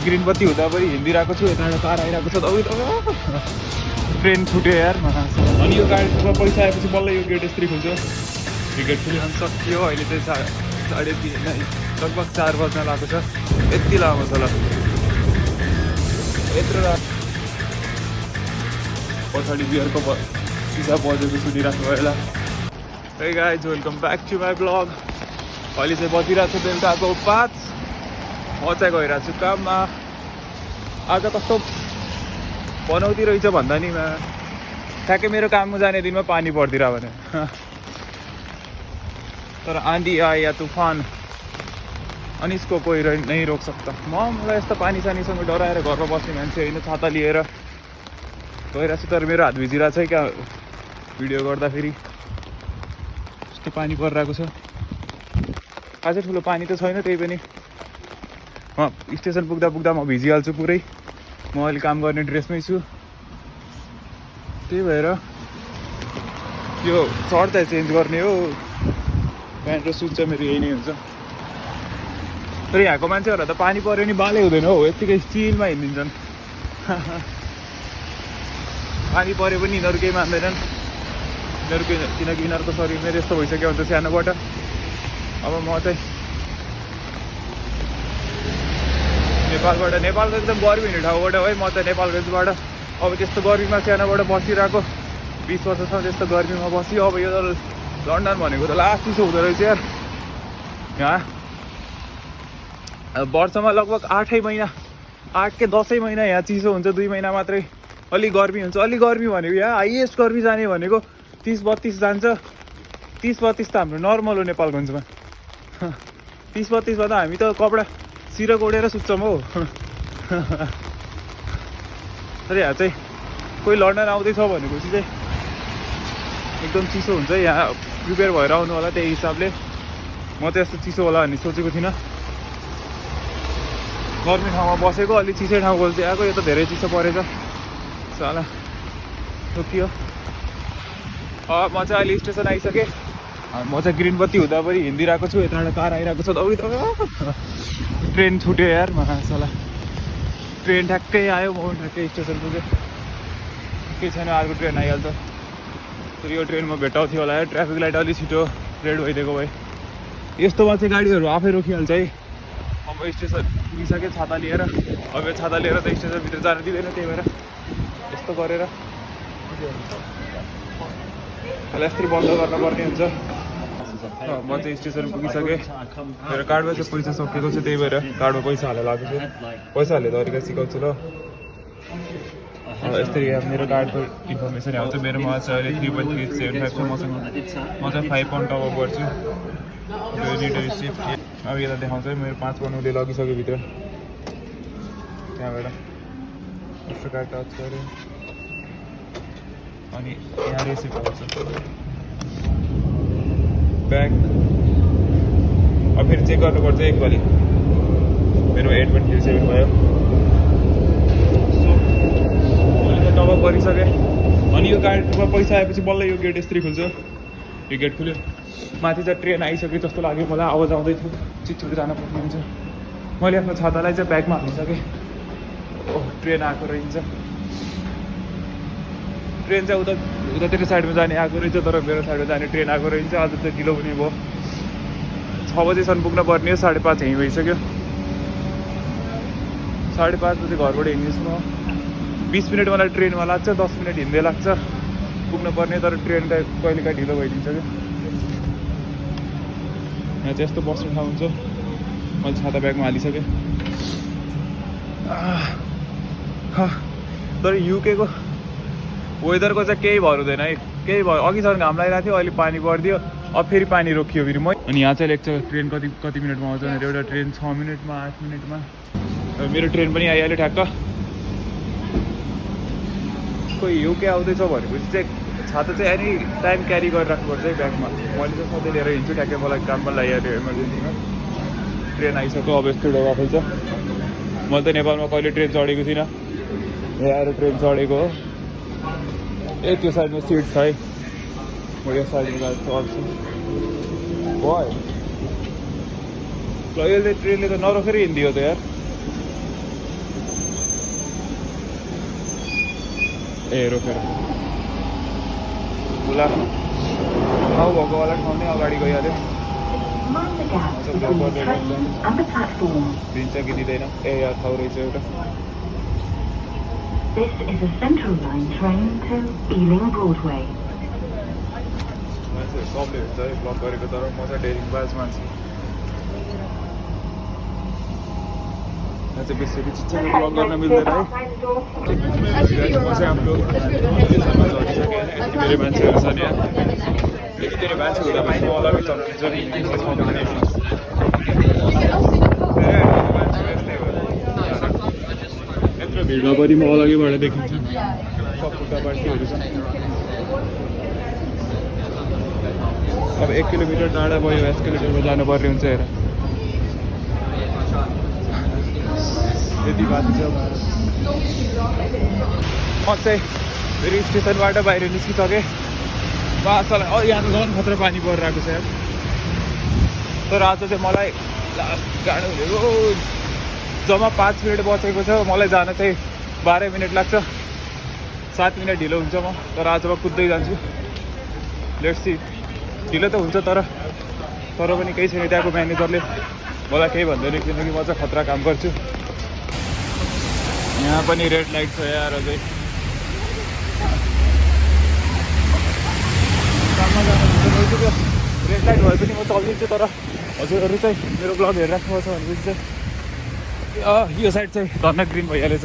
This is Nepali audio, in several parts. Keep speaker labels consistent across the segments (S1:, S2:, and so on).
S1: ग्रिन बत्ती हुँदा पनि हिँडिरहेको छु, यताबाट कार आइरहेको छ। ट्रेन छुट्यो यार। अनि यो गाडीमा पैसा आएपछि बल्ल यो गेट यस्तरी खुल्छ। यो गेट खुल्यो अनि सकियो। अहिले चाहिँ 3:30 लगभग 4 बज्न लागेको छ। यति लामो छ ल, यत्रो पछाडि बियरको सिसा बजेको सुनिराख्नु भयो होला। Hey guys, welcome back to my vlog. अहिले चाहिँ बजिरहेको छ बेलुकाको 5। म चाहिँ गइरहेको छु काममा। आज कस्तो बनाउँदै रहेछ भन्दा नि ठ्याक्कै मेरो काममा जाने दिनमा पानी पर्दिरह भने। तर आँधी आए या तूफान अनि इसको कोही नहीं रोक सकता। मलाई यस्तो पानी सानीसँग डराएर घरमा बस्ने मान्छे होइन। छाता लिएर गइरहेको छु, तर मेरो हात भिजिरहेको छ क्या भिडियो गर्दाखेरि। यस्तो पानी परिरहेको छ। अझै ठुलो पानी त छैन, त्यही पनि स्टेसन पुग्दा पुग्दा म भिजिहाल्छु पुरै। म अहिले काम गर्ने ड्रेसमै छु, त्यही भएर यो सर्ट चाहिँ चेन्ज गर्ने हो। प्यान्ट र सुट चाहिँ मेरो यही नै हुन्छ। तर यहाँको मान्छेहरू त पानी पऱ्यो नि बालै हुँदैन हो, यत्तिकै स्टिलमा हिँडिदिन्छन्। पानी पऱ्यो पनि यिनीहरू केही मान्दैनन्। किनकि यिनीहरूको शरीर मेरो यस्तो भइसक्यो हुन्छ सानोबाट। अब म चाहिँ नेपालको एकदम गर्मी हुने ठाउँबाट है। म चाहिँ नेपालगञ्जबाट। अब त्यस्तो गर्मीमा सानोबाट बसिरहेको 20 वर्षसम्म त्यस्तो गर्मीमा बस्यो। अब यो लन्डन भनेको त लास्ट चिसो हुँदो रहेछ यार। यहाँ वर्षमा लगभग 8 महिना 8 के 10 महिना यहाँ चिसो हुन्छ। 2 महिना मात्रै अलि गर्मी हुन्छ। अलि गर्मी भनेको यहाँ हाइएस्ट गर्मी जाने भनेको 30-32 जान्छ। 30-32 त हाम्रो नर्मल हो नेपालगञ्जमा। 30-32मा त हामी त कपडा सिर कोडेर सुत्छौँ हो। तर यहाँ चाहिँ कोही लन्डन आउँदैछ भनेपछि चाहिँ एकदम चिसो हुन्छ। यहाँ प्रिपेयर भएर आउनु होला त्यही हिसाबले। म त यस्तो चिसो होला भन्ने सोचेको थिइनँ। गर्मी ठाउँमा बसेको, अलिक चिसै ठाउँ खोज्दै आएको। यो त धेरै चिसो परेछ साला। ठोकियो। म चाहिँ अहिले स्टेसन आइसकेँ। म चाहिँ ग्रिन बत्ती हुँदा पनि हिँडिरहेको छु, यताबाट कार आइरहेको छ। ट्रेन छुट्यो यार साला। ट्रेन ठ्याक्कै आयो, म ठ्याक्कै स्टेसन पुगेँ। केही छैन, अर्को ट्रेन आइहाल्छ। तर यो ट्रेन म भेटाउँथ्यो होला है। ट्राफिक लाइट अलिक छिटो रेड भइदिएको भए। यस्तोमा चाहिँ गाडीहरू आफै रोकिहाल्छ है। अब स्टेसन पुगिसकेँ छाता लिएर। अब यो छाता लिएर त स्टेसनभित्र जान दिँदैन, त्यही भएर यस्तो गरेर यस्तै बन्द गर्नुपर्ने हुन्छ। म चाहिँ स्टेसन पुगिसकेँ। मेरो कार्डमा चाहिँ पैसा सकिएको छ, त्यही भएर कार्डमा पैसा हालेर लगाएको छु। पैसा हाल्ने तरिका सिकाउँछु ल। यस्तरी मेरो कार्डको इन्फर्मेसन आउँछ। मेरोमा चाहिँ अहिले 3.75 छ मसँग। म चाहिँ 5 पाउन्ड टपअप गर्छु। अब यता देखाउँछ मेरो 5 पाउन्ड उसले लगिसक्यो भित्र। त्यहाँबाट यस्तो कार्ड टच गऱ्यो अनि यहाँ रेसिप्ट आउँछ ब्याग। अब फेरि चेक गर्नुपर्छ एकपालि। मेरो 8.37 भयो। सो मैले त टपअप गरिसकेँ। अनि यो गाडीमा पैसा आएपछि बल्ल यो गेट यस्तरी खुल्छ। यो गेट खुल्यो। माथि चाहिँ ट्रेन आइसक्यो जस्तो लाग्यो मलाई। आवाज आउँदै थियो, छिटो जानुपर्ने हुन्छ। मैले आफ्नो छातालाई चाहिँ ब्यागमा हालिसकेँ। ट्रेन आएको रहेछ। ट्रेन चाहिँ उतातिर साइडमा जाने आएको रहेछ, तर मेरो साइडमा जाने ट्रेन आएको रहेछ। आज चाहिँ ढिलो पनि भयो। 6 बजीसम्म पुग्न पर्ने हो। 5:30 यहीँ भइसक्यो। 5:30 बजी घरबाट हिँड्दैछु म। 20 मिनट मलाई ट्रेनमा लाग्छ, 10 मिनट हिँड्दै लाग्छ पुग्न पर्ने। तर ट्रेन त कहिलेकाहीँ ढिलो भइदिन्छ क्या। यहाँ चाहिँ यस्तो बस्ने ठाउँ हुन्छ। मैले छाता ब्यागमा हालिसकेँ। तर युकेको वेदरको चाहिँ केही भर हुँदैन है। केही भयो। अघिसम्म घाम लागिरहेको थियो, अहिले पानी परिदियो। अब फेरि पानी रोकियो फेरि। अनि यहाँ चाहिँ लेख्छ ट्रेन कति मिनटमा आउँछ भनेर। एउटा ट्रेन 6 मिनटमा 8 मिनटमा। मेरो ट्रेन पनि आइहाल्यो ठ्याक्क। कोही युके आउँदैछ भनेपछि चाहिँ छाता चाहिँ एनी टाइम क्यारी गरेर राख्नुपर्छ है ब्यागमा। मैले चाहिँ सधैँ लिएर हिँड्छु। ठ्याक्कै मलाई काममा लागिहाल्यो इमर्जेन्सीमा। ट्रेन आइसक्यो। अब यस्तो डोगा खोल्छ। मैले त नेपालमा कहिले ट्रेन चढेको थिइनँ। यहाँ आएर ट्रेन चढेको हो। त्यो साइडमा सिट छ है। म यो साइडमा चढ्छु। भयो ल, यसले ट्रेनले त नरोकेर हिँडिदियो त यार। ए रोकेर ल ठाउँ भएकोवाला ठाउँ नै अगाडि गइहाल्यो दिन्छ कि दिँदैन ए यहाँ ठाउँ रहेछ एउटा
S2: This is a Central Line train to Ealing Broadway.
S1: मान्छेहरू सबले हुन्छ है ब्लक गरेको तर म चाहिँ डेरिङ बाज मान्छे यहाँ चाहिँ बेसी चिच्चाको ब्लक गर्न मिल्दैन है म चाहिँ हाम्रो धेरै मान्छेहरू छ नि यहाँ यति धेरै मान्छे हुँदा पनि म अलग्गै चम्किन्छ नि यत्रो भिडमा पनि म अलग्गैबाट देखिन्छु सब खुट्टा पार्टीहरू छ अब 1 किलोमिटर टाढा भयो एस्केलेटरमा जानुपर्ने हुन्छ हेर यति बाटो छ म चाहिँ फेरि स्टेसनबाट बाहिर निस्किसकेँ बासालाई यहाँ झन् खतरा पानी परिरहेको छ यार तर आज चाहिँ मलाई जानु भनेको जम्मा 5 मिनट बचेको छ मलाई जान चाहिँ 12 मिनट लाग्छ 7 मिनट ढिलो हुन्छ म तर आज म कुद्दै जान्छु लेट्स सी ढिलो त हुन्छ तर पनि केही छैन त्यहाँको म्यानेजरले मलाई केही भन्दैन किनकि म चाहिँ खतरा काम गर्छु यहाँ पनि रेड लाइट छ यार अझै काममा जानु रेड लाइट भए पनि म चलिदिन्छु तर हजुरहरू चाहिँ मेरो ब्लग हेरिराख्नुपर्छ भनेपछि चाहिँ यो साइड चाहिँ धन्न ग्रिन भइहालेछ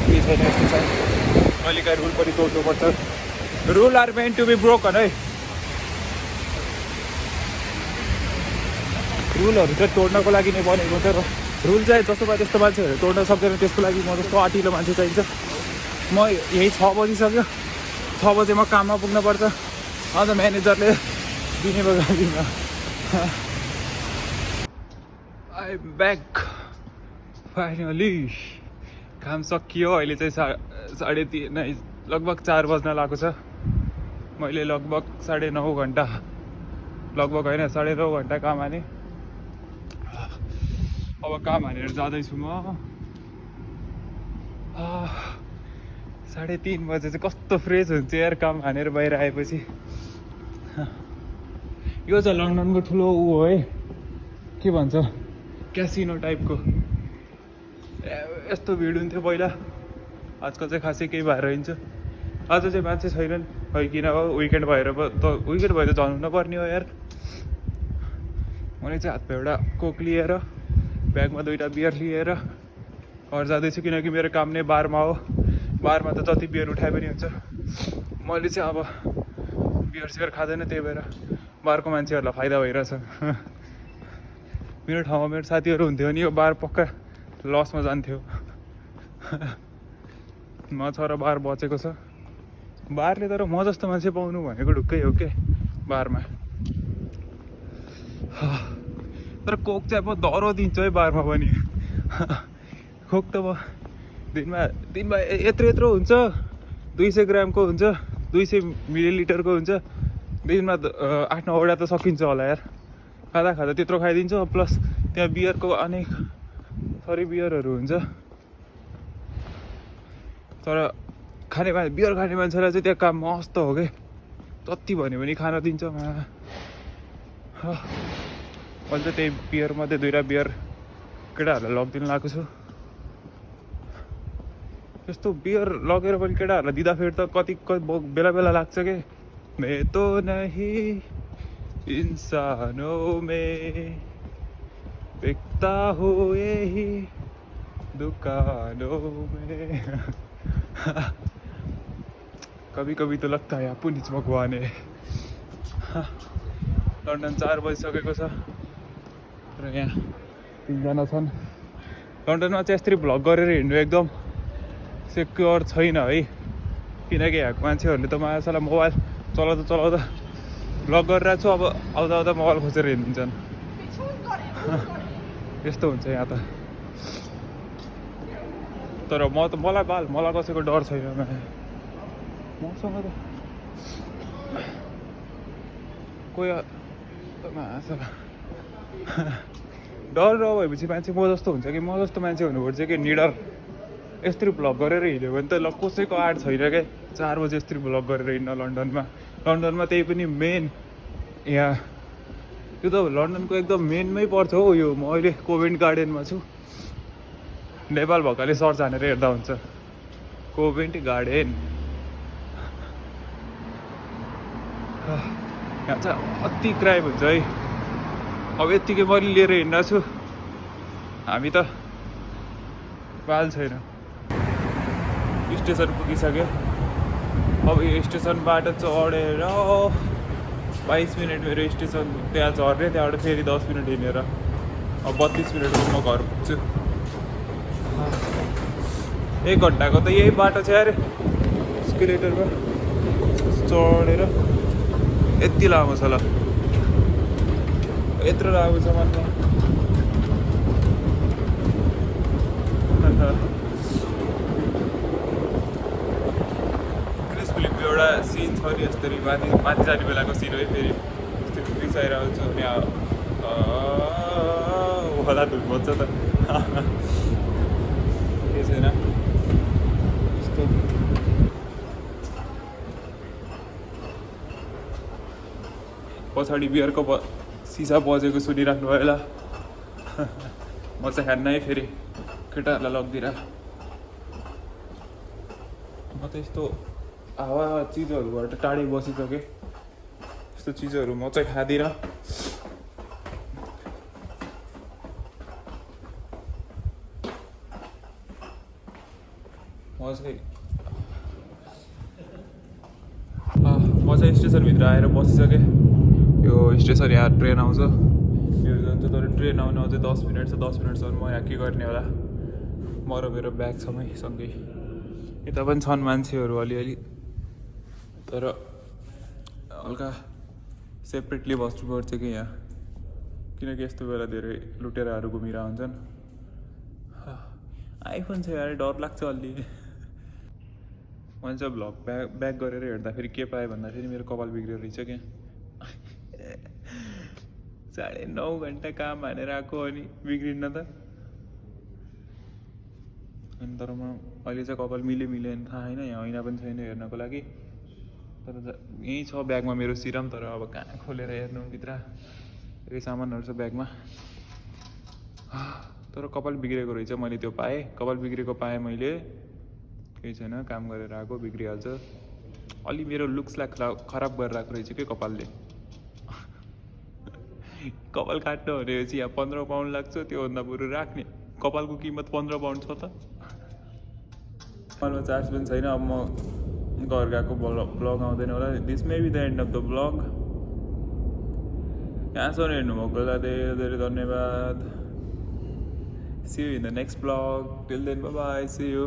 S1: के छैन यस्तो छ कहिलेकाहीँ रुल पनि तोड्नुपर्छ rule are meant to be broken है रुलहरू चाहिँ तोड्नको लागि नै बनेको हुन्छ र रुल चाहिँ जस्तो भए त्यस्तो मान्छेहरू तोड्न सक्दैन त्यसको लागि म जस्तो आँटिलो मान्छे चाहिन्छ म यही 6 बजिसक्यो 6 बजे म काममा पुग्नुपर्छ अझ म्यानेजरले दिने बगादिन आई एम ब्याक फाइनली काम सकियो अहिले चाहिँ 3:30 लगभग 4 बज्न लागेको छ मैले लगभग 9.5 घन्टा लगभग होइन 9.5 घन्टा काम हाने अब काम हानेर जाँदैछु म 3:30 बजे चाहिँ कस्तो फ्रेस हुन्छ यार काम हानेर बाहिर आएपछि यो चाहिँ लन्डनको ठुलो ऊ हो है के भन्छ क्यासिनो टाइपको यस्तो भिड हुन्थ्यो पहिला आजकल चाहिँ खासै केही भएर हिँड्छ आज चाहिँ मान्छे छैनन् है किन हो विकेन्ड भएर विकेन्ड भएर त जानु नपर्ने हो यार मैले चाहिँ हातमा एउटा कोक लिएर ब्यागमा 2टा बियर लिएर घर जाँदैछु किनकि मेरो काम नै बारमा हो बारमा त जति बियर उठाए पनि हुन्छ मैले चाहिँ अब बियर खाँदैन त्यही भएर बारको मान्छेहरूलाई फाइदा भइरहेछ मेरो ठाउँमा मेरो साथीहरू हुन्थ्यो नि यो बार पक्का लसमा जान्थ्यो म छ र बार बचेको छ बारले तर म जस्तो मान्छे पाउनु भनेको ढुक्कै हो के बारमा तर कोक चाहिँ अब दह्रो दिन्छु है बारमा पनि कोक त म दिनमा यत्रो हुन्छ 200 ग्रामको हुन्छ 200 मिलिलिटरको हुन्छ दिनमा 8-9वटा त सकिन्छ होला यार खाँदा त्यत्रो खाइदिन्छु प्लस त्यहाँ बियरको अनेक थरी बियरहरू हुन्छ तर बियर खाने मान्छेलाई चाहिँ त्यहाँ काम मस्त हो कि जति भन्यो भने खान दिन्छ मैले चाहिँ त्यही बियरमध्ये 2टा बियर केटाहरूलाई लगिदिनु लगाएको छु यस्तो बियर लगेर पनि केटाहरूलाई दिँदाखेरि त कति बेला लाग्छ कि मैं तो नहीं इंसानों में बिकता हूँ यही दुकानों में कभी कभी तो लगता है पुनिच भगवान है लन्डन 4 बजिसकेको छ र यहाँ 3जना छन् लन्डनमा चाहिँ यसरी भ्लग गरेर हिँड्नु एकदम सेक्योर छैन है किनकि यहाँको मान्छेहरूले त माछालाई मोबाइल चलाउँदा भ्लग गरिरहेको छु अब आउँदा मोबाइल खोजेर हिँडिदिन्छन् यस्तो हुन्छ यहाँ त तर मलाई कसैको डर छैन मसँग त कोही डर भएपछि मान्छे म जस्तो हुन्छ कि म जस्तो मान्छे हुनुपर्छ कि निडर यस्तरी भ्लग गरेर हिँड्यो भने त ल कसैको आँट छैन क्या 4 बजे यस्तरी भ्लग गरेर हिँड्न लन्डनमा त्यही पनि मेन यहाँ यो त लन्डनको एकदम मेनमै पर्छ हो यो म अहिले कोभेन्ट गार्डनमा छु नेपाल भएकाले सर्च हानेर हेर्दा हुन्छ कोभेन्ट गार्डन यहाँ चाहिँ अति क्राइम हुन्छ है अब यत्तिकै मैले लिएर हिँड्न छु हामी त बाल छैन स्टेसन पुगिसक्यो अब यो स्टेसनबाट चढेर 22 मिनट मेरो स्टेसन त्यहाँ झर्ने त्यहाँबाट फेरि 10 मिनट हिँडेर अब 32 मिनटमा म घर पुग्छु 1 घन्टाको त यही बाटो छ यार स्केलेटरमा चढेर यति लामो छ ल यत्रो लामो छ मात्र क्रिस फिल्मको एउटा सिन छ नि यस्तरी माथि जाने बेलाको सिन है फेरि यस्तो रिसाइरहेको छु अनि होला धुल बज्छ त के छैन यस्तो पछाडि बियरको सिसा बजेको सुनिराख्नु भयो होला म चाहिँ खान्न है फेरि केटाहरूलाई लगिदिएर म त यस्तो हावा चिजहरूबाट टाढै बसिसकेँ यस्तो चिजहरू म चाहिँ खाँदिनँ म चाहिँ स्टेसनभित्र आएर बसिसकेँ यो स्टेसन यहाँ ट्रेन आउँछ यो जान्छ तर ट्रेन आउनु अझै 10 मिनट छ 10 मिनटसम्म म यहाँ के गर्ने होला म र मेरो ब्याग छ सँगै यता पनि छन् मान्छेहरू अलिअलि तर हल्का सेपरेटली बस्नुपर्छ कि यहाँ किनकि यस्तो बेला धेरै लुटेराहरू घुमिरहेको हुन्छन् आइफोन छ यार डर लाग्छ अलि मैले चाहिँ भ्लग ब्याक गरेर हेर्दाखेरि के पाएँ भन्दाखेरि मेरो कपाल बिग्रियो रहेछ क्या 9.5 घन्टा काम हानेर आएको अनि बिग्रिन्न त अनि तर म अहिले चाहिँ कपाल मिलेन थाहा छैन यहाँ ऐना पनि छैन हेर्नको लागि तर यहीँ छ ब्यागमा मेरो सिरम तर अब कहाँ खोलेर हेर्नु भित्र धेरै सामानहरू छ ब्यागमा तर कपाल बिग्रेको रहेछ मैले त्यो पाएँ कपाल बिग्रेको पाएँ मैले केही छैन काम गरेर आएको बिग्रिहाल्छ अलि मेरो लुक्सलाई खराब गरेर आएको रहेछ कि कपालले कपाल काट्नु भनेपछि यहाँ 15 पाउन्ड लाग्छ त्योभन्दा बरु राख्ने कपालको किमत 15 पाउन्ड छ त कपालमा चार्ज पनि छैन अब म घर गएको ब्लग आउँदैन होला this may be the end of the blog यहाँसम्म हेर्नुभएकोलाई धेरै धेरै धन्यवाद see you in the next blog till then bye bye see you